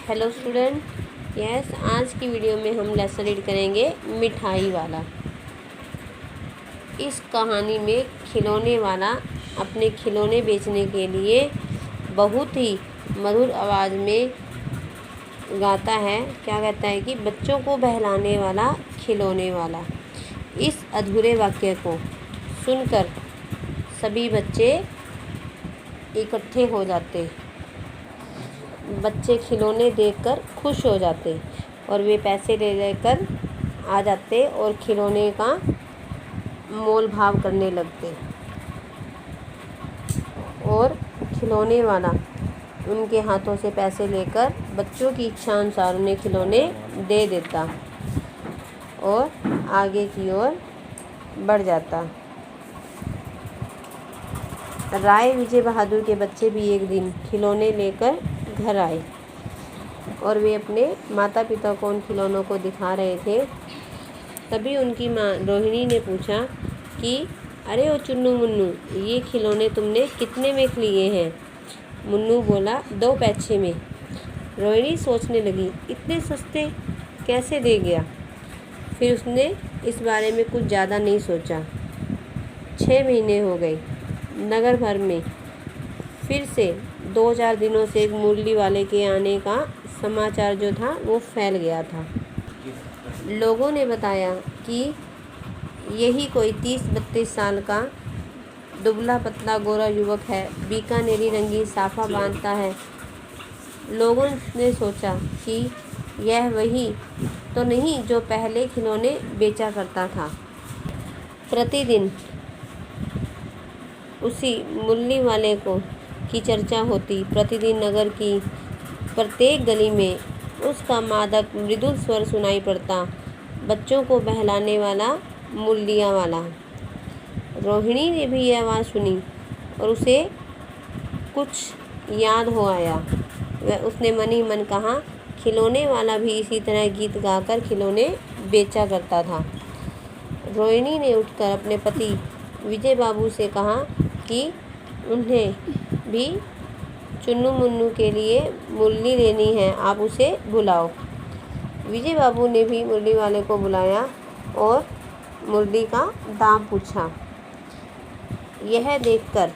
Hello student, yes आज की video में हम लेसन रीड करेंगे मिठाई वाला। इस कहानी में खिलौने वाला अपने खिलौने बेचने के लिए बहुत ही मधुर आवाज़ में गाता है। क्या कहता है कि बच्चों को बहलाने वाला खिलौने वाला। इस अधूरे वाक्य को सुनकर सभी बच्चे इकट्ठे हो जाते। बच्चे खिलौने देखकर खुश हो जाते और वे पैसे ले लेकर आ जाते और खिलौने का मोल भाव करने लगते और खिलौने वाला उनके हाथों से पैसे लेकर बच्चों की इच्छा अनुसार उन्हें खिलौने दे देता और आगे की ओर बढ़ जाता। राय विजय बहादुर के बच्चे भी एक दिन खिलौने लेकर घर आए और वे अपने माता पिता को उन खिलौनों को दिखा रहे थे। तभी उनकी माँ रोहिणी ने पूछा कि अरे ओ चुन्नू मुन्नू, ये खिलौने तुमने कितने में लिए हैं? मुन्नू बोला 2 पैसे में। रोहिणी सोचने लगी इतने सस्ते कैसे दे गया। फिर उसने इस बारे में कुछ ज़्यादा नहीं सोचा। 6 महीने हो गए। नगर भर में फिर से 2-4 दिनों से एक मुरली वाले के आने का समाचार जो था वो फैल गया था। लोगों ने बताया कि यही कोई 30-32 साल का दुबला पतला गोरा युवक है, बीकानेरी रंगीन साफा बांधता है। लोगों ने सोचा कि यह वही तो नहीं जो पहले खिलौने बेचा करता था। प्रतिदिन उसी मुरली वाले की चर्चा होती। प्रतिदिन नगर की प्रत्येक गली में उसका मादक मृदुल स्वर सुनाई पड़ता, बच्चों को बहलाने वाला मुरलिया वाला। रोहिणी ने भी यह आवाज़ सुनी और उसे कुछ याद हो आया। उसने मन ही मन कहा, खिलौने वाला भी इसी तरह गीत गाकर खिलौने बेचा करता था। रोहिणी ने उठकर अपने पति विजय बाबू से कहा कि उन्हें भी चुन्नू मुन्नू के लिए मुरली लेनी है, आप उसे बुलाओ। विजय बाबू ने भी मुरली वाले को बुलाया और मुरली का दाम पूछा। यह देखकर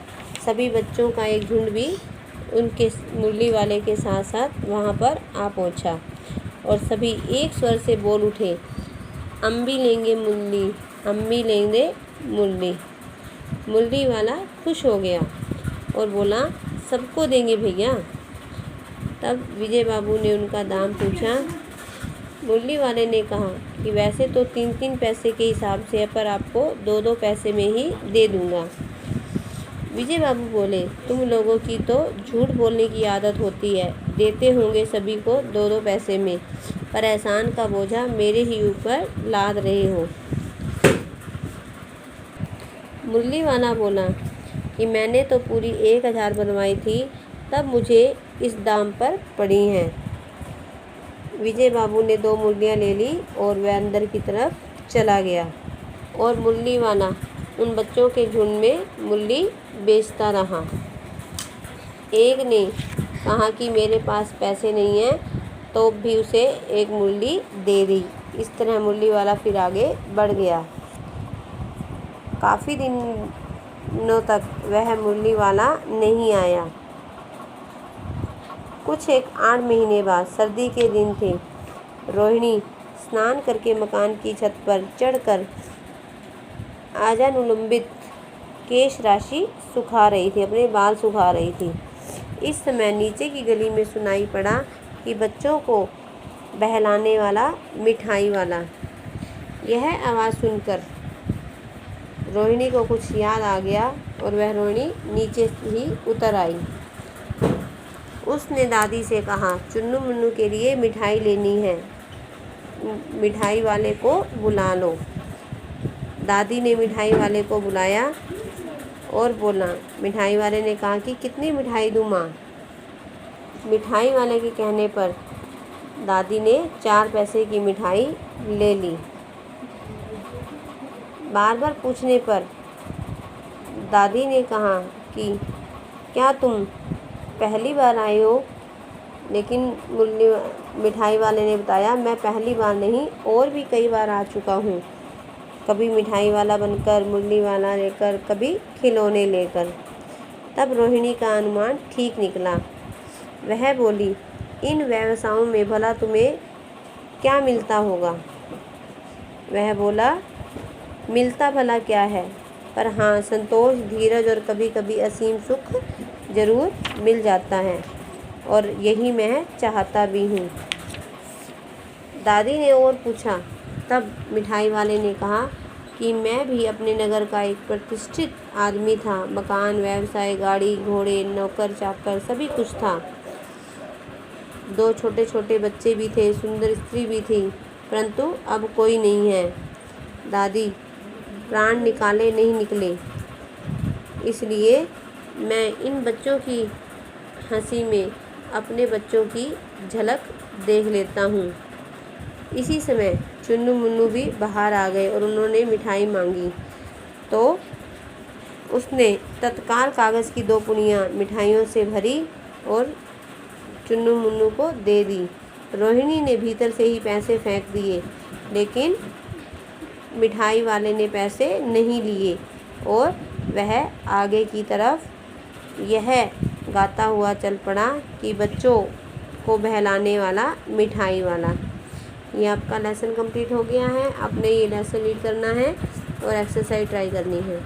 सभी बच्चों का एक झुंड भी उनके मुरली वाले के साथ साथ वहाँ पर आ पहुँचा और सभी एक स्वर से बोल उठे, हम भी लेंगे मुरली, हम भी लेंगे मुरली। मुरली वाला खुश हो गया और बोला, सबको देंगे भैया। तब विजय बाबू ने उनका दाम पूछा। मुरली वाले ने कहा कि वैसे तो 3-3 पैसे के हिसाब से है, पर आपको 2-2 पैसे में ही दे दूंगा। विजय बाबू बोले, तुम लोगों की तो झूठ बोलने की आदत होती है, देते होंगे सभी को 2-2 पैसे में, पर एहसान का बोझा मेरे ही ऊपर लाद रहे हो। मुरली वाला बोला कि मैंने तो पूरी 1000 बनवाई थी, तब मुझे इस दाम पर पड़ी हैं। विजय बाबू ने 2 मुरलियाँ ले ली और वह अंदर की तरफ चला गया और मुरली वाला उन बच्चों के झुंड में मुरली बेचता रहा। एक ने कहा कि मेरे पास पैसे नहीं हैं, तो भी उसे एक मुरली दे दी। इस तरह मुरली वाला फिर आगे बढ़ गया। काफ़ी दिनों तक वह मुरली वाला नहीं आया। कुछ 8 महीने बाद सर्दी के दिन थे। रोहिणी स्नान करके मकान की छत पर चढ़कर आजानुलंबित केश राशि सुखा रही थी, अपने बाल सुखा रही थी। इस समय नीचे की गली में सुनाई पड़ा कि बच्चों को बहलाने वाला मिठाई वाला। यह आवाज़ सुनकर रोहिणी को कुछ याद आ गया और वह रोहिणी नीचे ही उतर आई। उसने दादी से कहा, चुन्नू मुन्नू के लिए मिठाई लेनी है, मिठाई वाले को बुला लो। दादी ने मिठाई वाले को बुलाया और बोला। मिठाई वाले ने कहा कि कितनी मिठाई दूँ माँ? मिठाई वाले के कहने पर दादी ने 4 पैसे की मिठाई ले ली। बार बार पूछने पर दादी ने कहा कि क्या तुम पहली बार आए हो? लेकिन मिठाई वाले ने बताया, मैं पहली बार नहीं और भी कई बार आ चुका हूँ, कभी मिठाई वाला बनकर, मुरली वाला लेकर, कभी खिलौने लेकर। तब रोहिणी का अनुमान ठीक निकला। वह बोली, इन व्यवसायों में भला तुम्हें क्या मिलता होगा? वह बोला, मिलता भला क्या है, पर हाँ संतोष, धीरज और कभी कभी असीम सुख जरूर मिल जाता है, और यही मैं चाहता भी हूँ। दादी ने और पूछा। तब मिठाई वाले ने कहा कि मैं भी अपने नगर का एक प्रतिष्ठित आदमी था। मकान, व्यवसाय, गाड़ी, घोड़े, नौकर चाकर सभी कुछ था। 2 छोटे छोटे बच्चे भी थे, सुंदर स्त्री भी थी, परंतु अब कोई नहीं है। दादी, प्राण निकाले नहीं निकले, इसलिए मैं इन बच्चों की हंसी में अपने बच्चों की झलक देख लेता हूँ। इसी समय चुन्नू मुन्नू भी बाहर आ गए और उन्होंने मिठाई मांगी, तो उसने तत्काल कागज़ की 2 पुड़ियाँ मिठाइयों से भरी और चुन्नू मुन्नू को दे दी। रोहिणी ने भीतर से ही पैसे फेंक दिए, लेकिन मिठाई वाले ने पैसे नहीं लिए और वह आगे की तरफ यह गाता हुआ चल पड़ा कि बच्चों को बहलाने वाला मिठाई वाला। ये आपका लेसन कंप्लीट हो गया है। आपने ये लेसन रीड करना है और एक्सरसाइज ट्राई करनी है।